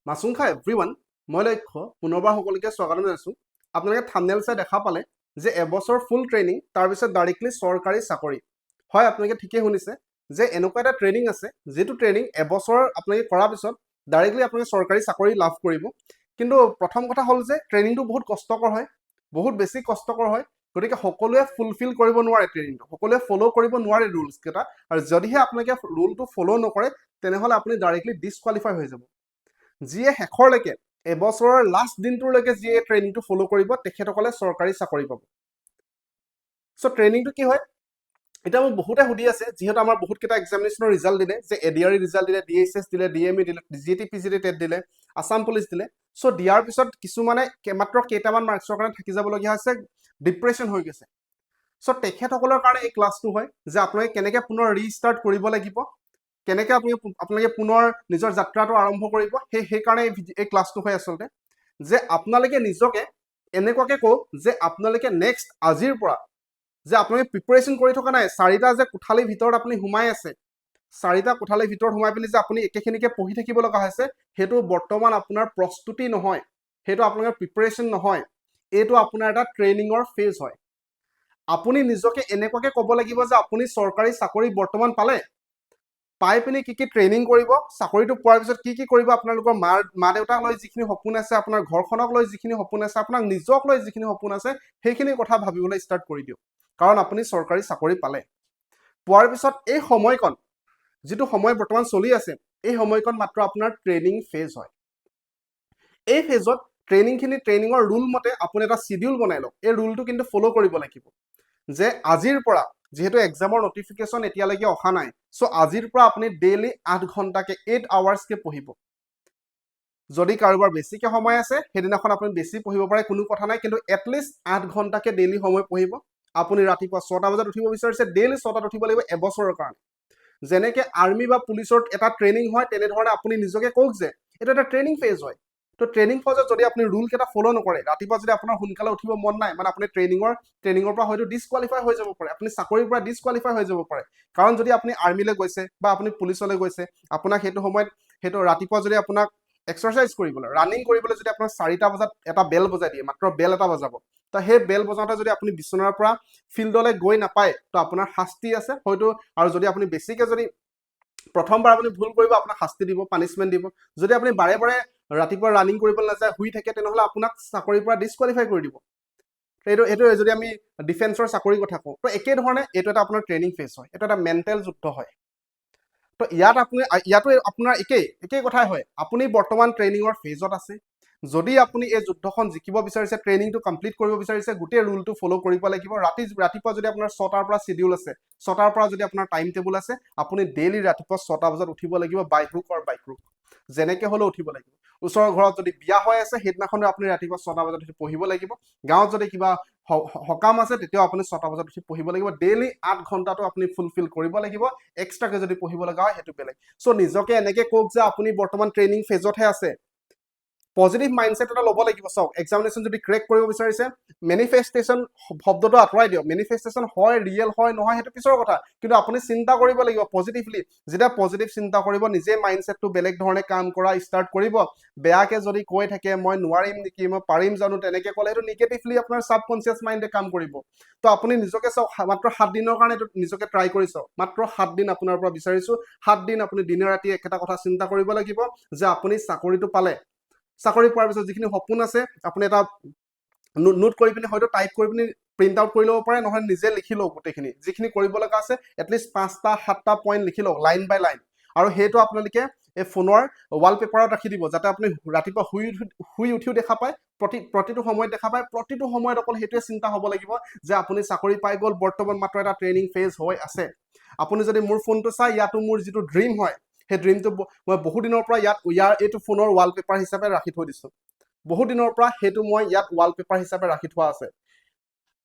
মাছুংখা everyone, মই লক্ষ্য পুনৰবাৰ সকলোকে স্বাগতম জনাইছোঁ। আপোনালোকে থাম্বনেইল চাই দেখা পালে যে এবছৰ ফুল ট্ৰেইনিং, তাৰপিছত ডাইৰেক্টলি চৰকাৰী চাকৰি। হয়, আপোনালোকে ঠিকেই শুনিছে যে এনেকুৱা এটা ট্ৰেইনিং আছে যিটো ট্ৰেইনিং এবছৰ আপোনালোকে কৰাৰ পিছত ডাইৰেক্টলি আপোনালোকে চৰকাৰী চাকৰি লাভ কৰিব। কিন্তু প্ৰথম কথা হ'ল যে ট্ৰেইনিংটো বহুত কষ্টকৰ হয়, বহুত বেছি কষ্টকৰ হয়। গতিকে সকলোৱে ফুলফিল কৰিব নোৱাৰে ট্ৰেইনিংটো, সকলোৱে ফ'ল' কৰিব নোৱাৰে ৰুলছ কেইটা, আৰু যদিহে আপোনালোকে ৰুলটো ফ'ল' নকৰে তেনেহ'লে আপুনি ডাইৰেক্টলি ডিছকুৱালিফাই হৈ যাব। যিয়ে শেষৰলৈকে এবছৰৰ লাষ্ট দিনটোলৈকে যিয়ে ট্ৰেইনিংটো ফ'ল' কৰিব তেখেতসকলে চৰকাৰী চাকৰি পাব। চ' ট্ৰেইনিংটো কি হয়, এতিয়া মোক বহুতে সুধি আছে, যিহেতু আমাৰ বহুতকেইটা এক্সামিনেশ্যনৰ ৰিজাল্ট দিলে, যে এডিআৰই ৰিজাল্ট দিলে, DSS দিলে, DME দিলে, GT PGT টেট দিলে, আছাম পুলিচ দিলে। চ' দিয়াৰ পিছত কিছুমানে মাত্ৰ কেইটামান মাৰ্কছৰ কাৰণে থাকি যাবলগীয়া হৈছে, ডিপ্ৰেশ্যন হৈ গৈছে। চ' তেখেতসকলৰ কাৰণে এই ক্লাছটো হয় যে আপোনালোকে কেনেকৈ পুনৰ ৰিষ্টাৰ্ট কৰিব লাগিব, কেনেকৈ আপোনালোকে পুনৰ নিজৰ যাত্ৰাটো আৰম্ভ কৰিব। সেইকাৰণে এই ক্লাছটো হয় আচলতে, যে আপোনালোকে নিজকে এনেকুৱাকৈ কওক যে আপোনালোকে নেক্সট আজিৰ পৰা যে আপোনালোকে প্ৰিপাৰেশ্যন কৰি থকা নাই, 4টা যে কোঠালিৰ ভিতৰত আপুনি সোমাই আছে, 4টা কোঠালিৰ ভিতৰত সোমাই পেলাই যে আপুনি একেখিনিকে পঢ়ি থাকিব লগা হৈছে, সেইটো বৰ্তমান আপোনাৰ প্ৰস্তুতি নহয়, সেইটো আপোনালোকৰ প্ৰিপাৰেশ্যন নহয়, এইটো আপোনাৰ এটা ট্ৰেইনিঙৰ ফেজ হয়। আপুনি নিজকে এনেকুৱাকৈ ক'ব লাগিব যে আপুনি চৰকাৰী চাকৰি বৰ্তমান পাই পিনি কি ট্ৰেইনিং কৰিব, চাকৰিটো পোৱাৰ পিছত কি কৰিব, আপোনালোকৰ মা দেউতাক লৈ যিখিনি সপোন আছে, আপোনাৰ ঘৰখনক লৈ যিখিনি সপোন আছে, আপোনাক নিজক লৈ যিখিনি সপোন আছে, সেইখিনি কথা ভাবিবলৈ ষ্টাৰ্ট কৰি দিয়ক। কাৰণ আপুনি চৰকাৰী চাকৰি পোৱাৰ পিছত এই সময়কণ, যিটো সময় বৰ্তমান চলি আছে, এই সময়কণ মাত্ৰ আপোনাৰ ট্ৰেইনিং ফেজ হয়। এই ফেজত ট্ৰেইনিঙৰ ৰুল মতে আপুনি এটা চিডিউল বনাই লওক। এই ৰুলটো কিন্তু ফ'ল' কৰিব লাগিব, যে আজিৰ পৰা, যিহেতু এক্সামৰ নটিফিকেশ্যন এতিয়ালৈকে অহা নাই, চ' আজিৰ পৰা আপুনি ডেইলি 8 ঘণ্টাকে 8 আৱাৰ্ছকে পঢ়িব। যদি কাৰোবাৰ বেছিকে সময় আছে, সেইদিনাখন আপুনি বেছি পঢ়িব পাৰে, কোনো কথা নাই, কিন্তু এটলিষ্ট 8 ঘণ্টাকে ডেইলি সময় পঢ়িব। আপুনি ৰাতিপুৱা 6টা বজাত উঠিব বিচাৰিছে, ডেইলি 6টাত উঠিব লাগিব এবছৰৰ কাৰণে। যেনেকে আৰ্মি বা পুলিচৰ এটা ট্ৰেইনিং হয়, তেনেধৰণে আপুনি নিজকে কওক যে এইটো এটা ট্ৰেইনিং ফেজ হয়। তো ট্ৰেইনিং ফেজত যদি আপুনি ৰুল কেইটা ফ'ল' নকৰে, ৰাতিপুৱা যদি আপোনাৰ সোনকালে উঠিব মন নাই, মানে আপুনি ট্ৰেইনিঙৰ পৰা হয়তো ডিছকুৱালিফাই হৈ যাব পাৰে, আপুনি চাকৰিৰ পৰা ডিছকুৱালিফাই হৈ যাব পাৰে। কাৰণ যদি আপুনি আৰ্মিলৈ গৈছে বা আপুনি পুলিচলৈ গৈছে, আপোনাক সেইটো সময়ত ৰাতিপুৱা যদি আপোনাক এক্সাৰচাইজ কৰিবলৈ, ৰানিং কৰিবলৈ যদি আপোনাক 4টা বজাত এটা বেল বজাই দিয়ে, মাত্ৰ বেল এটা বজাব, তো সেই বেল বজাওঁতে যদি আপুনি বিচনাৰ পৰা ফিল্ডলৈ গৈ নাপায়, তো আপোনাৰ শাস্তি আছে হয়তো। আৰু যদি আপুনি বেছিকে যদি প্ৰথমবাৰ আপুনি ভুল কৰিব, আপোনাক শাস্তি দিব, পানিছমেণ্ট দিব। যদি আপুনি বাৰে বাৰে ৰাতিপুৱা ৰানিং কৰিবলৈ নাযায়, শুই থাকে, তেনেহ'লে আপোনাক চাকৰিৰ পৰা ডিছকুৱালিফাই কৰি দিব। এইটো যদি আমি ডিফেন্সৰ চাকৰিৰ কথা কওঁ, তো একেধৰণে এইটো এটা আপোনাৰ ট্ৰেইনিং ফেজ হয়, এইটো এটা মেণ্টেল যুদ্ধ হয়। তো ইয়াতো আপোনাৰ একেই কথাই হয়। আপুনি বৰ্তমান ট্ৰেইনিঙৰ ফেজত আছে। যদি আপুনি এই যুদ্ধখন জিকিব বিচাৰিছে, ট্ৰেইনিংটো কমপ্লিট কৰিব বিচাৰিছে, গোটেই ৰুলটো ফ'ল' কৰিব লাগিব। ৰাতিপুৱা যদি আপোনাৰ 6টাৰ পৰা চিডিউল আছে, 6টাৰ পৰা যদি আপোনাৰ টাইম টেবুল আছে, আপুনি ডেইলি ৰাতিপুৱা 6টা বজাত উঠিব লাগিব, বাই হুক অৰ বাই ক্ৰুক, যেনেকে হ'লেও উঠিব লাগিব। ওচৰৰ ঘৰত যদি বিয়া হৈ আছে, সেইদিনাখনো আপুনি ৰাতিপুৱা 6টা বজাত উঠি পঢ়িব লাগিব। গাঁৱত যদি কিবা সকাম আছে, তেতিয়াও আপুনি 6টা বজাত উঠি পঢ়িব লাগিব। ডেইলি 8 ঘণ্টাটো আপুনি ফুলফিল কৰিব লাগিব। এক্সট্ৰাকে যদি পঢ়িব লগা হয়, সেইটো বেলেগ। চ' নিজকে এনেকে কওক যে আপুনি বৰ্তমান ট্ৰেইনিং ফেজতহে আছে। পজিটিভ মাইণ্ডছেট এটা ল'ব লাগিব। চাওক, এক্সামিনেশ্যন যদি ক্ৰেক কৰিব বিচাৰিছে, মেনিফেষ্টেশ্যন শব্দটো আঁতৰাই দিয়ক। মেনিফেষ্টেশ্যন হয়, ৰিয়েল হয় নহয়, সেইটো পিছৰ কথা, কিন্তু আপুনি চিন্তা কৰিব লাগিব পজিটিভলি। যেতিয়া পজিটিভ চিন্তা কৰিব, নিজে মাইণ্ডছেটটো বেলেগ ধৰণে কাম কৰা ষ্টাৰ্ট কৰিব। বেয়াকে যদি কৈ থাকে, মই নোৱাৰিম নেকি, মই পাৰিম জানো, তেনেকে ক'লে সেইটো নিগেটিভলি আপোনাৰ ছাবকনচিয়াছ মাইণ্ডে কাম কৰিব। তো আপুনি নিজকে চাওক, মাত্ৰ 7 দিনৰ কাৰণে এইটো নিজকে ট্ৰাই কৰি চাওক। মাত্ৰ 7 দিন আপোনাৰ পৰা বিচাৰিছো। 7 দিন আপুনি দিনে ৰাতি একেটা কথা চিন্তা কৰিব লাগিব যে আপুনি চাকৰিটো পালে, চাকৰি পোৱাৰ পিছত যিখিনি সপোন আছে, আপুনি এটা নোট কৰি পিনি, হয়তো টাইপ কৰি পিনি প্ৰিণ্ট আউট কৰি ল'ব পাৰে, নহয় নিজে লিখি লওক। গোটেইখিনি যিখিনি কৰিব লগা আছে, এটলিষ্ট 5টা 7টা পইণ্ট লিখি লওক, লাইন বাই লাইন। আৰু সেইটো আপোনালোকে এই ফোনৰ ৱালপেপাৰত ৰাখি দিব, যাতে আপুনি ৰাতিপুৱা শুই উঠিও দেখা পায়, প্ৰতিটো সময়ত দেখা পায়। প্ৰতিটো সময়ত অকল সেইটোৱে চিন্তা হ'ব লাগিব যে আপুনি চাকৰি পাই গ'ল, বৰ্তমান মাত্ৰ এটা ট্ৰেইনিং ফেজ হৈ আছে। আপুনি যদি মোৰ ফোনটো চাই, ইয়াতো মোৰ যিটো ড্ৰিম হয়, সেই ড্ৰিমটো মই বহু দিনৰ পৰা এইটো ফোনৰ ৱালপেপাৰ হিচাপে ৰাখি থৈ দিছোঁ। বহু দিনৰ পৰা সেইটো মই ইয়াত ৱালপেপাৰ হিচাপে ৰাখি থোৱা আছে।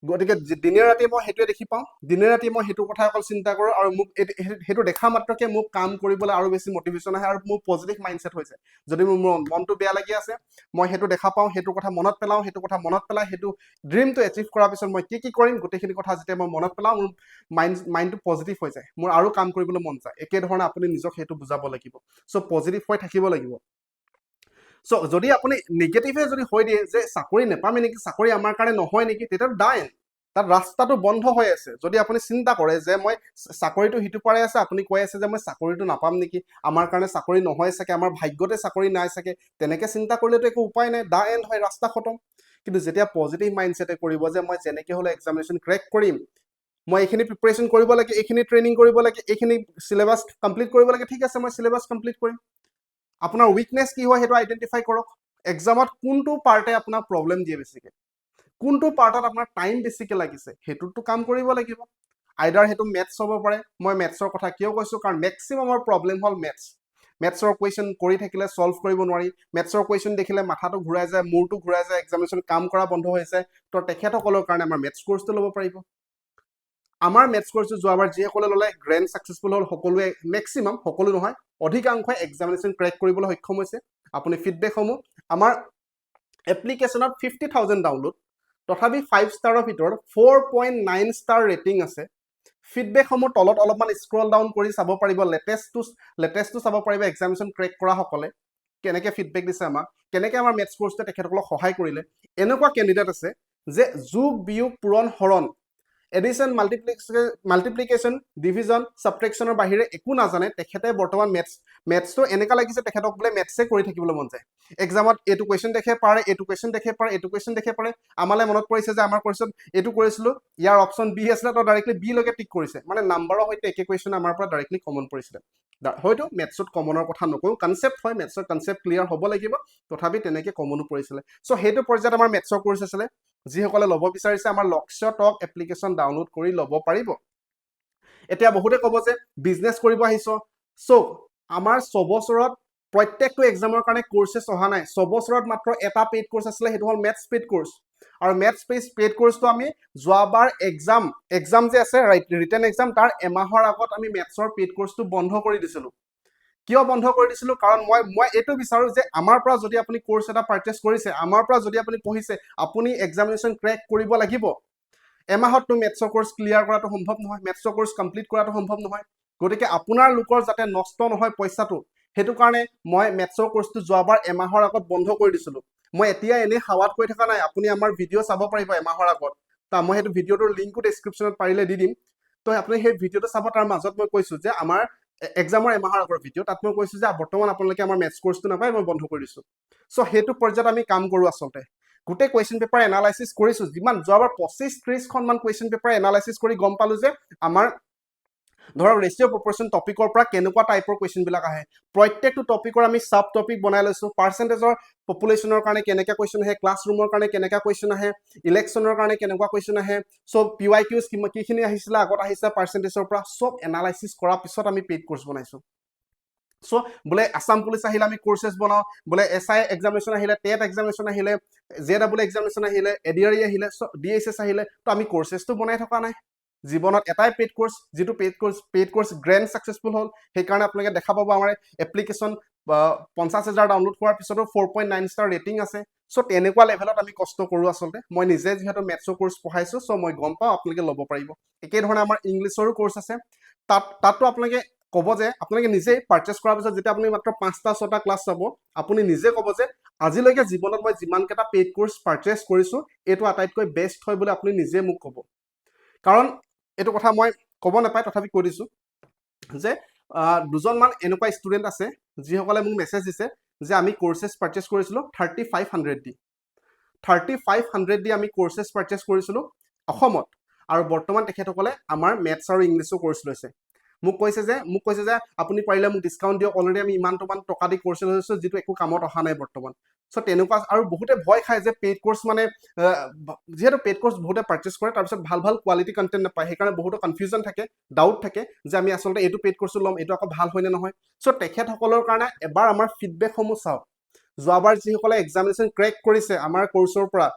গতিকে দিনে ৰাতি মই সেইটোৱে দেখি পাওঁ, দিনে ৰাতি মই সেইটো কথা অকল চিন্তা কৰোঁ, আৰু মোক সেইটো দেখা মাত্ৰকে মোক কাম কৰিবলৈ আৰু বেছি মটিভেশ্যন আহে, আৰু মোৰ পজিটিভ মাইণ্ডছেট হৈছে। যদি মোৰ মনটো বেয়া লাগি আছে, মই সেইটো দেখা পাওঁ, সেইটো কথা মনত পেলাওঁ, সেইটো কথা মনত পেলাই সেইটো ড্ৰিমটো এচিভ কৰাৰ পিছত মই কি কৰিম, গোটেইখিনি কথা যেতিয়া মই মনত পেলাওঁ, মোৰ মাইণ্ডটো পজিটিভ হৈ যায়, মোৰ আৰু কাম কৰিবলৈ মন যায়। একেধৰণে আপুনি নিজক সেইটো বুজাব লাগিব। চ' পজিটিভ হৈ থাকিব লাগিব। চ' যদি আপুনি নিগেটিভে যদি হৈ দিয়ে যে চাকৰি নাপামে নেকি, চাকৰি আমাৰ কাৰণে নহয় নেকি, তেতিয়া ডাইন তাত ৰাস্তাটো বন্ধ হৈ আছে। যদি আপুনি চিন্তা কৰে যে মই চাকৰিটো সিটো পাৰে আছে, আপুনি কৈ আছে যে মই চাকৰিটো নাপাম নেকি, আমাৰ কাৰণে চাকৰি নহয় চাগে, আমাৰ ভাগ্যতে চাকৰি নাই চাগে, তেনেকে চিন্তা কৰিলেতো একো উপায় নাই, দা এণ্ড হয়, ৰাস্তা খতম। কিন্তু যেতিয়া পজিটিভ মাইণ্ডছেটে কৰিব যে মই যেনেকে হ'লে এক্সামিনেশ্যন ক্ৰেক কৰিম, মই এইখিনি প্ৰিপাৰেশ্যন কৰিব লাগে, এইখিনি ট্ৰেইনিং কৰিব লাগে, এইখিনি চিলেবাছ কমপ্লিট কৰিব লাগে, ঠিক আছে মই চিলেবাছ কমপ্লিট কৰিম। আপোনাৰ উইকনেছ কি হয় সেইটো আইডেণ্টিফাই কৰক। এক্সামত কোনটো পাৰ্টে আপোনাক প্ৰব্লেম দিয়ে বেছিকে, কোনটো পাৰ্টত আপোনাৰ টাইম বেছিকে লাগিছে, সেইটোতো কাম কৰিব লাগিব। আইদাৰ সেইটো মেথছ হ'ব পাৰে। মই মেথছৰ কথা কিয় কৈছোঁ, কাৰণ মেক্সিমামৰ প্ৰব্লেম হ'ল মেথছ। মেথছৰ কুৱেশ্যন কৰি থাকিলে ছল্ভ কৰিব নোৱাৰি, মেথছৰ কুৱেশ্যন দেখিলে মাথাটো ঘূৰাই যায়, মূৰটো ঘূৰাই যায়, এক্সামিনেশ্যন কাম কৰা বন্ধ হৈ যায়। তো তেখেতসকলৰ কাৰণে আমাৰ মেথছ কোৰ্চটো ল'ব পাৰিব। আমাৰ মেথছ কোৰ্চটো যোৱাবাৰ যিসকলে ল'লে গ্ৰেণ্ড ছাকচেছফুল হ'ল, সকলোৱে মেক্সিমাম, সকলো নহয়, অধিকাংশই এক্সামিনেশ্যন ক্ৰেক কৰিবলৈ সক্ষম হৈছে। আপুনি ফিডবেকসমূহ আমাৰ এপ্লিকেশ্যনত 50,000 ডাউনলোড, তথাপি 5 ষ্টাৰৰ ভিতৰত 4.9 ষ্টাৰ ৰেটিং আছে। ফিডবেকসমূহ তলত অলপমান স্ক্ৰল ডাউন কৰি চাব পাৰিব, লেটেষ্টটো চাব পাৰিব। এক্সামিনেশ্যন ক্ৰেক কৰাসকলে কেনেকৈ ফিডবেক দিছে আমাক, কেনেকৈ আমাৰ মেথছ কোৰ্চটোৱে তেখেতসকলক সহায় কৰিলে। এনেকুৱা কেণ্ডিডেট আছে যে যোগ বিয়োগ পূৰণ হৰণ, এডিশ্যন, মাল্টিপ্লিকেশ্যন, ডিভিজন, ছাবট্ৰেকশ্যনৰ বাহিৰে একো নাজানে তেখেতে। বৰ্তমান মেথছটো এনেকুৱা লাগিছে তেখেতক বোলে মেথছে কৰি থাকিবলৈ মন যায়। এক্সামত এইটো কুৱেশ্যন দেখে পাৰে, এইটো কুৱেশ্যন দেখে পাৰে, এইটো কুৱেশ্যন দেখে পাৰে। আমালৈ মনত পৰিছে যে আমাৰ কোৰ্চত এইটো কৰিছিলোঁ, ইয়াৰ অপশ্যন বি আছিলে, তো ডাইৰেক্টলি বি লৈকে টিক কৰিছে, মানে নাম্বাৰৰ সৈতে একে কুৱেশ্যন আমাৰ পৰা ডাইৰেক্টলি কমন পৰিছিলে। হয়তো মেথছত কমনৰ কথা নকওঁ, কনচেপ্ট হয়, মেথছৰ কনচেপ্ট ক্লিয়াৰ হ'ব লাগিব, তথাপি তেনেকৈ কমনো পৰিছিলে। চ' সেইটো পৰ্যায়ত আমাৰ মেথছৰ কোৰ্চ আছিলে। যিসকলে ল'ব বিচাৰিছে আমাৰ লক্ষ্য টক এপ্লিকেশ্যন ডাউনলোড কৰি ল'ব পাৰিব। এতিয়া বহুতে ক'ব যে বিজনেছ কৰিব আহিছ, চ' আমাৰ 6 বছৰত প্ৰত্যেকটো এক্সামৰ কাৰণে কোৰ্চেছ অহা নাই। 6 বছৰত মাত্ৰ এটা পেইড কোৰ্চ আছিলে, সেইটো হ'ল মেথছ পেইড কোৰ্চ। আৰু মেথছ পেইড কোৰ্চটো আমি যোৱাবাৰ এক্সাম যে আছে ৰিটেন এক্সাম, তাৰ এমাহৰ আগত আমি মেথছৰ পেইড কোৰ্চটো বন্ধ কৰি দিছিলোঁ। কিয় বন্ধ কৰি দিছিলোঁ, কাৰণ মই এইটো বিচাৰোঁ যে আমাৰ পৰা যদি আপুনি কোৰ্চ এটা পাৰ্চেছ কৰিছে, আমাৰ পৰা যদি আপুনি পঢ়িছে, আপুনি এক্সামিনেশ্যন ক্ৰেক কৰিব লাগিব। এমাহততো মেথছৰ কোৰ্চ ক্লিয়াৰ কৰাটো সম্ভৱ নহয়, মেথছৰ কোৰ্চ কমপ্লিট কৰাটো সম্ভৱ নহয়। গতিকে আপোনাৰ লোকৰ যাতে নষ্ট নহয় পইচাটো, সেইটো কাৰণে মই মেথছৰ কোৰ্চটো যোৱাবাৰ এমাহৰ আগত বন্ধ কৰি দিছিলোঁ। মই এতিয়া এনেই হাৱাত কৈ থকা নাই, আপুনি আমাৰ ভিডিঅ' চাব পাৰিব এমাহৰ আগত। মই সেইটো ভিডিঅ'টোৰ লিংকো ডেছক্ৰিপশ্যনত পাৰিলে দি দিম। তো আপুনি সেই ভিডিঅ'টো চাব। তাৰ মাজত মই কৈছোঁ যে আমাৰ এক্সামৰ এমাহৰ আগৰ ভিডিঅ', তাত মই কৈছোঁ যে বৰ্তমান আপোনালোকে আমাৰ মেথছ কোৰ্চটো নাপায়, মই বন্ধ কৰি দিছোঁ। চ' সেইটো পৰ্যায়ত আমি কাম কৰোঁ আচলতে। গোটেই কুৱেশ্যন পেপাৰ এনালাইচিছ কৰিছোঁ, যিমান যোৱাবাৰ 25-30খনমান কুৱেশ্যন পেপাৰ এনালাইচিছ কৰি গম পালোঁ যে আমাৰ ধৰক ৰেচিঅ' প্ৰপৰ্চন টপিকৰ পৰা কেনেকুৱা টাইপৰ কুৱেশ্যনবিলাক আহে। প্ৰত্যেকটো টপিকৰ আমি চাব টপিক বনাই লৈছোঁ। পাৰ্চেণ্টেজৰ পপুলেশ্যনৰ কাৰণে কেনেকুৱা কুৱেশ্যন আহে, ক্লাছৰুমৰ কাৰণে কেনেকুৱা কুৱেশ্যন আহে, ইলেকশ্যনৰ কাৰণে কেনেকুৱা কুৱেশ্যন আহে, চব PYQs কিখিনি আহিছিলে, আগত আহিছে পাৰ্চেণ্টেজৰ পৰা, চব এনালাইচিছ কৰাৰ পিছত আমি পেইড কোৰ্চ বনাইছোঁ। চ' বোলে আছাম পুলিচ আহিলে আমি কোৰ্চেছ বনাওঁ, বোলে SI এক্সামিনেশ্যন আহিলে, টেট এক্সামিনেশ্যন আহিলে, JEE এক্সামিনেশ্যন আহিলে, ADRE আহিলে, DSS আহিলে, তো আমি কোৰ্চেছটো বনাই থকা নাই। জীৱনত এটাই পেইড কোৰ্চ, যিটো পেইড কোৰ্চ গ্ৰেণ্ড ছাকচেছফুল হ'ল। সেইকাৰণে আপোনালোকে দেখা পাব আমাৰ এপ্লিকেশ্যন 50,000 ডাউনলোড কৰাৰ পিছতো 4.9 ষ্টাৰ ৰেটিং আছে। চ' তেনেকুৱা লেভেলত আমি কষ্ট কৰোঁ আচলতে। মই নিজে যিহেতু মেথছৰ কোৰ্চ পঢ়াইছোঁ, চ' মই গম পাওঁ, আপোনালোকে ল'ব পাৰিব। একেধৰণে আমাৰ ইংলিছৰো কোৰ্চ আছে। তাতো আপোনালোকে ক'ব যে আপোনালোকে নিজেই পাৰ্চেছ কৰাৰ পিছত যেতিয়া আপুনি মাত্ৰ 5-6টা ক্লাছ চাব, আপুনি নিজে ক'ব যে আজিলৈকে জীৱনত মই যিমানকেইটা পেইড কোৰ্চ পাৰ্চেছ কৰিছোঁ, এইটো আটাইতকৈ বেষ্ট হয় বুলি আপুনি নিজে মোক ক'ব। কাৰণ এইটো কথা মই ক'ব নাপায়, তথাপি কৈ দিছোঁ যে দুজনমান এনেকুৱা ষ্টুডেণ্ট আছে যিসকলে মোক মেছেজ দিছে যে আমি কোৰ্চেছ পাৰ্চেছ কৰিছিলোঁ 3,500 দি। 3,500 দি আমি কোৰ্চেছ পাৰ্চেছ কৰিছিলোঁ অসমত, আৰু বৰ্তমান তেখেতসকলে আমাৰ মেথছ আৰু ইংলিছো কোৰ্চ লৈছে। মোক কৈছে যে আপুনি পাৰিলে মোক ডিছকাউণ্ট দিয়ক, অলৰেডি আমি ইমানটোমান টকা দি কোৰ্চ লৈছোঁ, যিটো একো কামত অহা নাই বৰ্তমান। চ' তেনেকুৱা, আৰু বহুতে ভয় খায় যে পেইড কোৰ্চ মানে যিহেতু পেইড কোৰ্চ বহুতে পাৰ্চেছ কৰে, তাৰপিছত ভাল কোৱালিটি কণ্টেণ্ট নাপায়, সেইকাৰণে বহুতো কনফিউজন থাকে, ডাউট থাকে যে আমি আচলতে এইটো পেইড কোৰ্চটো ল'ম, এইটো আকৌ ভাল হয় নে নহয়। চ' তেখেতসকলৰ কাৰণে এবাৰ আমাৰ ফিডবেকসমূহ চাওক। যোৱাবাৰ যিসকলে এক্সামিনেশ্যন ক্ৰেক কৰিছে আমাৰ কোৰ্চৰ পৰা,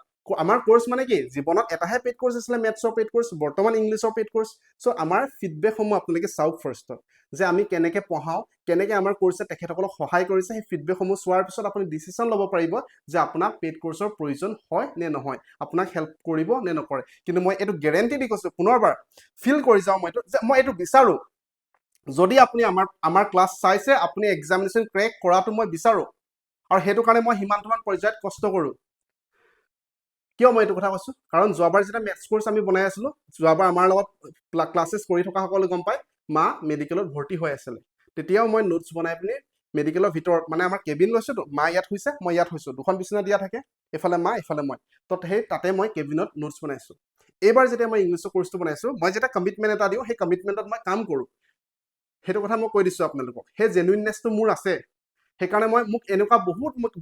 আমাৰ কোৰ্চ মানে কি, জীৱনত এটাহে পেইড কোৰ্চ আছিলে মেথছৰ পেইড কোৰ্চ, বৰ্তমান ইংলিছৰ পেইড কোৰ্চ। চ' আমাৰ ফিডবেকসমূহ আপোনালোকে চাওক ফাৰ্ষ্টত, যে আমি কেনেকৈ পঢ়াওঁ, কেনেকৈ আমাৰ কোৰ্চে তেখেতসকলক সহায় কৰিছে। সেই ফিডবেকসমূহ চোৱাৰ পিছত আপুনি ডিচিশ্যন ল'ব পাৰিব যে আপোনাক পেইড কোৰ্চৰ প্ৰয়োজন হয় নে নহয়, আপোনাক হেল্প কৰিব নে নকৰে। কিন্তু মই এইটো গেৰেণ্টি দি কৈছোঁ, পুনৰবাৰ ফিল কৰি যাওঁ মই এইটো বিচাৰোঁ, যদি আপুনি আমাৰ ক্লাছ চাইছে, আপুনি এক্সামিনেশ্যন ক্ৰেক কৰাটো মই বিচাৰোঁ। আৰু সেইটো কাৰণে মই সিমানটোমান পৰ্যায়ত কষ্ট কৰোঁ কিয় মই এইটো কথা কৈছোঁ কাৰণ যোৱাবাৰ যেতিয়া মেথছ কোৰ্চ আমি বনাই আছিলোঁ যোৱাবাৰ আমাৰ লগত ক্লাছেছ কৰি থকা সকলে গম পায় মা মেডিকেলত ভৰ্তি হৈ আছিলে তেতিয়াও মই নোটছ বনাই পিনি মেডিকেলৰ ভিতৰত মানে আমাৰ কেবিন লৈছোতো মা ইয়াত হৈছে মই ইয়াত হৈছোঁ দুখন বিচনা দিয়া থাকে এফালে মা এফালে মই তো সেই তাতে মই কেবিনত নোটছ বনাইছোঁ এইবাৰ যেতিয়া মই ইংলিছৰ কোৰ্চটো বনাইছোঁ মই যেতিয়া কমিটমেণ্ট এটা দিওঁ সেই কমিটমেণ্টত মই কাম কৰোঁ সেইটো কথা মই কৈ দিছোঁ আপোনালোকক সেই জেনুইননেছটো মোৰ আছে সেইকাৰণে মই মোক এনেকুৱা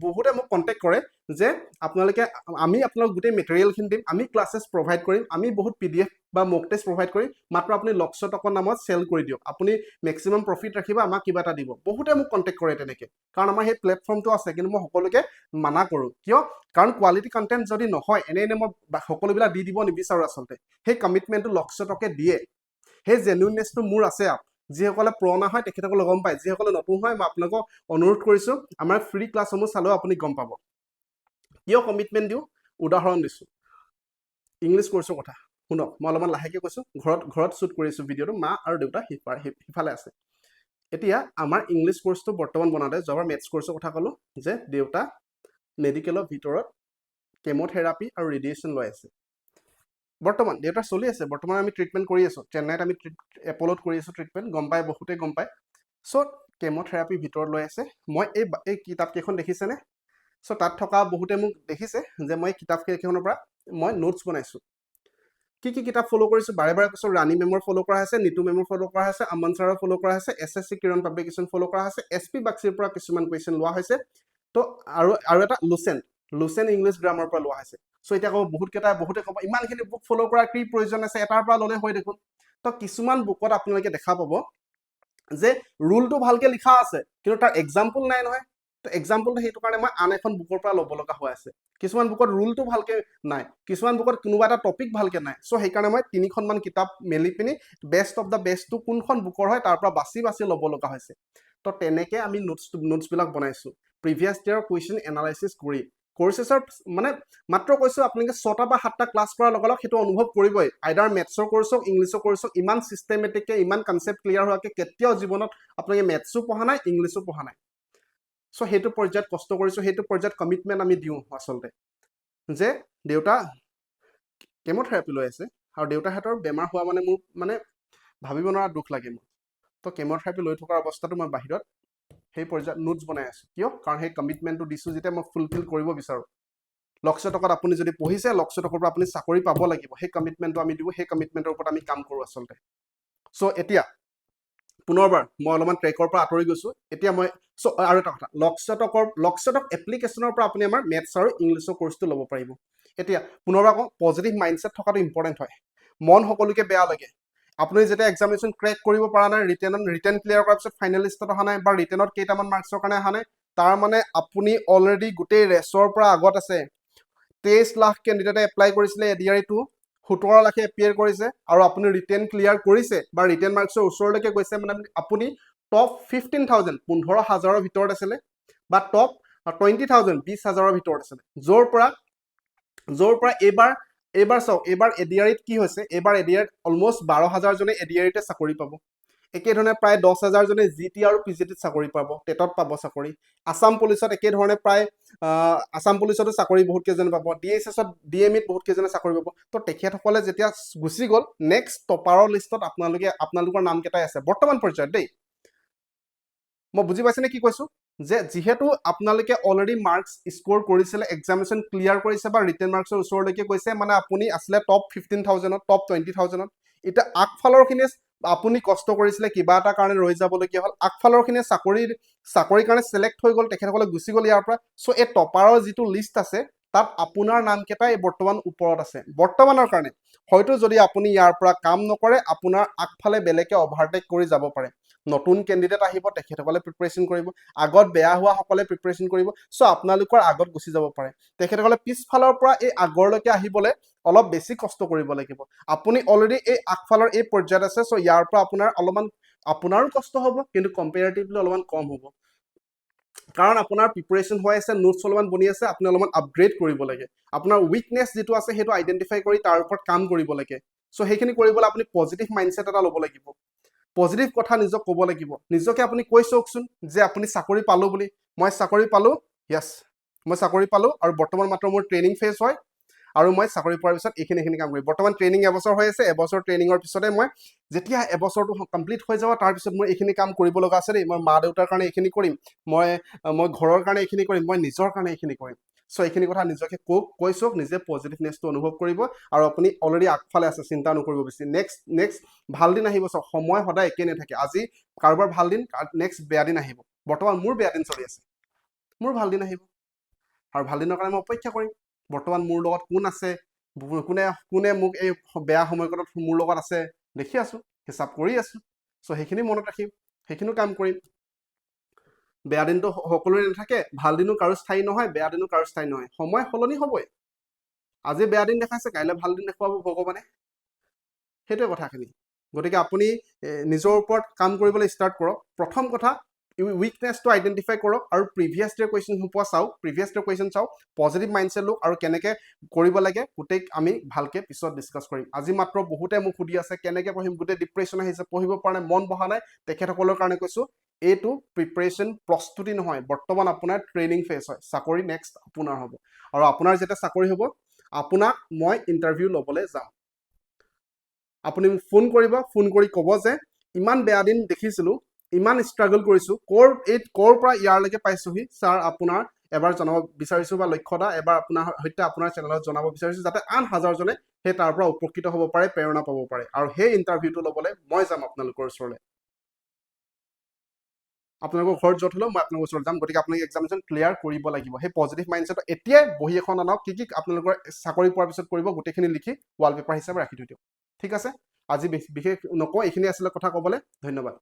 বহুতে মোক কণ্টেক্ট কৰে যে আপোনালোকে আমি আপোনালোক গোটেই মেটেৰিয়েলখিনি দিম আমি ক্লাছেছ প্ৰভাইড কৰিম আমি বহুত PDF বা মক টেষ্ট প্ৰভাইড কৰিম মাত্ৰ আপুনি লক্ষ্য টকৰ নামত চেল কৰি দিয়ক আপুনি মেক্সিমাম প্ৰফিট ৰাখিব আমাক কিবা এটা দিব বহুতে মোক কণ্টেক্ট কৰে তেনেকৈ কাৰণ আমাৰ সেই প্লেটফৰ্মটো আছে কিন্তু মই সকলোকে মানা কৰোঁ কিয় কাৰণ কোৱালিটি কণ্টেণ্ট যদি নহয় এনে মই সকলোবিলাক দি দিব নিবিচাৰোঁ আচলতে সেই কমিটমেণ্টটো লক্ষ্য টকে দিয়ে সেই জেনুইননেছটো মোৰ আছে যিসকলে পুৰণা হয় তেখেতসকলে গম পায় যিসকলে নতুন হয় মই আপোনালোকক অনুৰোধ কৰিছোঁ আমাৰ ফ্ৰী ক্লাছসমূহ চালেও আপুনি গম পাব কিয় কমিটমেণ্ট দিওঁ উদাহৰণ দিছোঁ ইংলিছ কোৰ্চৰ কথা শুনক মই অলপমান লাহেকৈ কৈছোঁ ঘৰত শ্বুট কৰিছোঁ ভিডিঅ'টো মা আৰু দেউতা সিফালে আছে এতিয়া আমাৰ ইংলিছ কোৰ্চটো বৰ্তমান বনাওঁতে যোৱাবাৰ মেথছ কোৰ্চৰ কথা ক'লোঁ যে দেউতা মেডিকেলৰ ভিতৰত কেম'থেৰাপি আৰু ৰেডিয়েশ্যন লৈ আছে বৰ্তমান দেউতাৰ চলি আছে বৰ্তমান আমি ট্ৰিটমেণ্ট কৰি আছোঁ চেন্নাইত আমি এপলত কৰি আছোঁ ট্ৰিটমেণ্ট গম পায় বহুতে গম পায় চ' কেম'থেৰাপি ভিতৰত লৈ আছে মই এই কিতাপকেইখন দেখিছেনে চ' তাত থকা বহুতে মোক দেখিছে যে মই কিতাপকেইখনৰ পৰা মই নোটছ বনাইছোঁ কি কিতাপ ফ'ল' কৰিছোঁ বাৰে কৈছোঁ ৰাণী মেমৰ ফ'ল' কৰা হৈছে নিতু মেমৰ ফ'ল' কৰা হৈছে আমন ছাৰৰ ফ'ল' কৰা হৈছে SSC কিৰণ পাব্লিকেশ্যন ফ'ল' কৰা হৈছে SP বাক্সিৰ পৰা কিছুমান কুৱেশ্যন লোৱা হৈছে তো আৰু এটা লুচেন ইংলিছ গ্ৰামাৰৰ পৰা লোৱা হৈছে চ' এতিয়া ক'ব বহুতে ক'ব ইমানখিনি বুক ফ'ল' কৰাৰ কি প্ৰয়োজন আছে এটাৰ পৰা ল'লে হয় দেখোন তো কিছুমান বুকত আপোনালোকে দেখা পাব যে ৰুলটো ভালকৈ লিখা আছে কিন্তু তাৰ এক্সাম্পল নাই নহয় তো এক্সাম্পলটো সেইটো কাৰণে মই আন এখন বুকৰ পৰা ল'ব লগা হৈ আছে কিছুমান বুকত ৰুলটো ভালকৈ নাই কিছুমান বুকত কোনোবা এটা টপিক ভালকৈ নাই চ' সেইকাৰণে মই 3খনমান কিতাপ মেলি পিনি বেষ্ট অফ দ্য বেষ্টটো কোনখন বুকৰ হয় তাৰ পৰা বাছি ল'ব লগা হৈছে তো তেনেকৈ আমি নোটছবিলাক বনাইছোঁ প্ৰিভিয়াছ ইয়াৰ কুৱেশ্যন এনালাইচিছ কৰি কোৰ্চেছৰ মানে মাত্ৰ কৈছোঁ আপোনালোকে 6টা বা 7টা ক্লাছ কৰাৰ লগে সেইটো অনুভৱ কৰিবই আইদাৰ মেথছৰ কোৰ্চ হওক ইংলিছৰ কোৰ্চ হওক ইমান চিষ্টেমেটিককৈ ইমান কনচেপ্ট ক্লিয়াৰ হোৱাকৈ কেতিয়াও জীৱনত আপোনালোকে মেথছো পঢ়া নাই ইংলিছো পঢ়া নাই চ' সেইটো পৰ্যায়ত কষ্ট কৰিছোঁ সেইটো পৰ্যায়ত কমিটমেণ্ট আমি দিওঁ আচলতে যে দেউতা কেম'থেৰাপি লৈ আছে আৰু দেউতাহঁতৰ বেমাৰ হোৱা মানে মোৰ মানে ভাবিব নোৱাৰা দুখ লাগে মোৰ তো কেম'থেৰাপি লৈ থকাৰ অৱস্থাটো মই বাহিৰত সেই পৰ্যায়ত নোটছ বনাই আছোঁ কিয় কাৰণ সেই কমিটমেণ্টটো দিছোঁ যেতিয়া মই ফুলফিল কৰিব বিচাৰোঁ লক্ষ্য টকাত আপুনি যদি পঢ়িছে লক্ষ্য টকাৰ পৰা আপুনি চাকৰি পাব লাগিব সেই কমিটমেণ্টটো আমি দিওঁ সেই কমিটমেণ্টৰ ওপৰত আমি কাম কৰোঁ আচলতে চ' এতিয়া পুনৰবাৰ মই অলপমান ট্ৰেকৰ পৰা আঁতৰি গৈছোঁ এতিয়া মই আৰু এটা কথা লক্ষ্য টক এপ্লিকেশ্যনৰ পৰা আপুনি আমাৰ মেথছ আৰু ইংলিছৰ কোৰ্চটো ল'ব পাৰিব এতিয়া পুনৰবাৰ কওঁ পজিটিভ মাইণ্ডছেট থকাটো ইম্পৰ্টেণ্ট হয় মন সকলোকে বেয়া লাগে আপুনি যেতিয়া এক্সামিনেশ্যন ক্ৰেক কৰিব পৰা নাই ৰিটেন ক্লিয়াৰ কৰাৰ পিছত ফাইনেল লিষ্টত অহা নাই বা ৰিটেনত কেইটামান মাৰ্কছৰ কাৰণে অহা নাই তাৰ মানে আপুনি অলৰেডি গোটেই ৰেচৰ পৰা আগত আছে 23 লাখ কেণ্ডিডেটে এপ্লাই কৰিছিলে ADR-টো 17 লাখে এপিয়াৰ কৰিছে আৰু আপুনি ৰিটেন ক্লিয়াৰ কৰিছে বা ৰিটেন মাৰ্কছৰ ওচৰলৈকে গৈছে মানে আপুনি টপ 15,000 15,000ৰ ভিতৰত আছিলে বা টপ 20,000 20,000ৰ ভিতৰত আছিলে য'ৰ পৰা এইবাৰ চাওক এইবাৰ ADR-ত কি হৈছে এইবাৰ ADR-ত অলমষ্ট 12,000 জনে ADR-তে চাকৰি পাব একেধৰণে প্ৰায় 10,000 জনে GT আৰু PGTত চাকৰি পাব টেটত পাব চাকৰি আসাম পুলিচত একেধৰণে প্ৰায় আসাম পুলিচতো চাকৰি বহুত কেইজনে পাব DSS-ত DME-ত বহুত কেইজনে চাকৰি পাব তো তেখেতসকলে যেতিয়া গুচি গ'ল নেক্সট টপাৰৰ লিষ্টত আপোনালোকৰ নামকেইটাই আছে বৰ্তমান পৰ্যায়ত দেই মই বুজি পাইছেনে কি কৈছোঁ যে যিহেতু আপোনালোকে অলৰেডি মাৰ্কছ স্ক'ৰ কৰিছিলে এক্সামিনেশ্যন ক্লিয়াৰ কৰিছে বা ৰিটেন মাৰ্কছৰ ওচৰলৈকে গৈছে মানে আপুনি আছিলে টপ 15,000ত টপ 20,000ত এতিয়া আগফালৰখিনিয়ে আপুনি কষ্ট কৰিছিলে কিবা এটা কাৰণে ৰৈ যাবলগীয়া হ'ল আগফালৰখিনিয়ে চাকৰিৰ কাৰণে চিলেক্ট হৈ গ'ল তেখেতসকলে গুচি গ'ল ইয়াৰ পৰা চ' এই টপাৰৰ যিটো লিষ্ট আছে তাত আপোনাৰ নামকেইটাই বৰ্তমান ওপৰত আছে বৰ্তমানৰ কাৰণে হয়তো যদি আপুনি ইয়াৰ পৰা কাম নকৰে আপোনাৰ আগফালে বেলেগে অভাৰটেক কৰি যাব পাৰে নতুন কেণ্ডিডেট আহিব তেখেতসকলে প্ৰিপাৰেশ্যন কৰিব আগত বেয়া হোৱাসকলে প্ৰিপাৰেশ্যন কৰিব চ' আপোনালোকৰ আগত গুচি যাব পাৰে তেখেতসকলে পিছফালৰ পৰা এই আগৰলৈকে আহিবলৈ অলপ বেছি কষ্ট কৰিব লাগিব আপুনি অলৰেডি এই আগফালৰ এই পৰ্যায়ত আছে চ' ইয়াৰ পৰা আপোনাৰো কষ্ট হ'ব কিন্তু কম্পেয়াৰিটিভলি অলপমান কম হ'ব কাৰণ আপোনাৰ প্ৰিপাৰেশ্যন হৈ আছে নোটছ অলপমান বনি আছে আপুনি অলপমান আপগ্ৰেড কৰিব লাগে আপোনাৰ উইকনেছ যিটো আছে সেইটো আইডেণ্টিফাই কৰি তাৰ ওপৰত কাম কৰিব লাগে চ' সেইখিনি কৰিবলৈ আপুনি পজিটিভ মাইণ্ডছেট এটা ল'ব লাগিব পজিটিভ কথা নিজক ক'ব লাগিব নিজকে আপুনি কৈ চাওকচোন যে আপুনি চাকৰি পালোঁ বুলি মই চাকৰি পালোঁ য়েছ, মই চাকৰি পালোঁ আৰু বৰ্তমান মাত্ৰ মোৰ ট্ৰেইনিং ফেজ হয় আৰু মই চাকৰি পোৱাৰ পিছত এইখিনি কাম কৰিম। বৰ্তমান ট্ৰেইনিং এবছৰ হৈ আছে, এবছৰ ট্ৰেইনিঙৰ পিছতে মই যেতিয়া এবছৰটো কমপ্লিট হৈ যাব তাৰপিছত মই এইখিনি কাম কৰিব লগা আছে দেই, মই মা দেউতাৰ কাৰণে এইখিনি কৰিম, মই ঘৰৰ কাৰণে এইখিনি কৰিম, মই নিজৰ কাৰণে এইখিনি কৰিম। চ' এইখিনি কথা নিজকে কৈ চাওক, নিজে পজিটিভনেছটো অনুভৱ কৰিব আৰু আপুনি অলৰেডি আগফালে আছে, চিন্তা নকৰিব বেছি। নেক্সট ভাল দিন আহিব। চাওক, সময় সদায় একে নাথাকে। আজি কাৰোবাৰ ভাল দিন, নেক্সট বেয়া দিন আহিব। বৰ্তমান মোৰ বেয়া দিন চলি আছে, মোৰ ভাল দিন আহিব আৰু ভাল দিনৰ কাৰণে মই অপেক্ষা কৰিম। বৰ্তমান মোৰ লগত কোন আছে, কোনে মোক এই বেয়া সময়কণত মোৰ লগত আছে দেখি আছো, হিচাপ কৰি আছো। চ' সেইখিনি মনত ৰাখিম, সেইখিনিও কাম কৰিম। বেয়া দিনটো সকলোৰে নাথাকে, ভাল দিনো কাৰো স্থায়ী নহয়, বেয়া দিনো কাৰো স্থায়ী নহয়। সময় সলনি হ'বই। আজি বেয়া দিন দেখাইছে, কাইলৈ ভাল দিন দেখুৱাব ভগৱানে। সেইটোৱে কথাখিনি। গতিকে আপুনি নিজৰ ওপৰত কাম কৰিবলৈ ষ্টাৰ্ট কৰক। প্ৰথম কথা, উইকনেছটো আইডেণ্টিফাই কৰক আৰু প্ৰিভিয়াছ ইয়েৰ কুৱেশ্যন সোপা চাওক, পজিটিভ মাইণ্ডছেট লওক আৰু কেনেকে কৰিব লাগে গোটেই আমি ভালকে পিছত ডিছকাছ কৰিম। আজি মাত্ৰ বহুতে মোক সুধি আছে কেনেকে পঢ়িম, গোটেই ডিপ্ৰেশ্যন আহিছে, পঢ়িব পৰা নাই, মন বহা নাই। তেখেতসকলৰ কাৰণে কৈছো, এইটো প্ৰিপাৰেশ্যন প্ৰস্তুতি নহয়, বৰ্তমান আপোনাৰ ট্ৰেইনিং ফেজ হয়। চাকৰি নেক্সট আপোনাৰ হ'ব আৰু আপোনাৰ যেতিয়া চাকৰি হ'ব আপোনাক মই ইণ্টাৰভিউ ল'বলৈ যাম। আপুনি মোক ফোন কৰিব, ফোন কৰি ক'ব যে ইমান বেয়া দিন দেখিছিলো, ইমান ষ্ট্ৰাগল কৰিছো, ক'ৰ পৰা ইয়াৰলৈকে পাইছোহি ছাৰ, আপোনাৰ এবাৰ জনাব বিচাৰিছো বা লক্ষ্যতা এবাৰ আপোনাৰ সৈতে আপোনাৰ চেনেলত জনাব বিচাৰিছো, যাতে আন হাজাৰজনে সেই তাৰ পৰা উপকৃত হ'ব পাৰে, প্ৰেৰণা পাব পাৰে। আৰু সেই ইণ্টাৰভিউটো ল'বলৈ মই যাম আপোনালোকৰ ওচৰলৈ। আপোনালোকৰ ঘৰত য'ত হ'লেও মই আপোনালোকৰ ওচৰত যাম। গতিকে আপোনালোকে এক্সামিনেশ্যন ক্লিয়াৰ কৰিব লাগিব। সেই পজিটিভ মাইণ্ডছেট এতিয়াই বহি এখন আনক, কি আপোনালোকৰ চাকৰি পোৱাৰ পিছত কৰিব গোটেইখিনি লিখি ৱালপেপাৰ হিচাপে ৰাখি থৈ দিয়ক। ঠিক আছে, আজি বিশেষ নকওঁ, এইখিনি আছিলে কথা ক'বলৈ। ধন্যবাদ।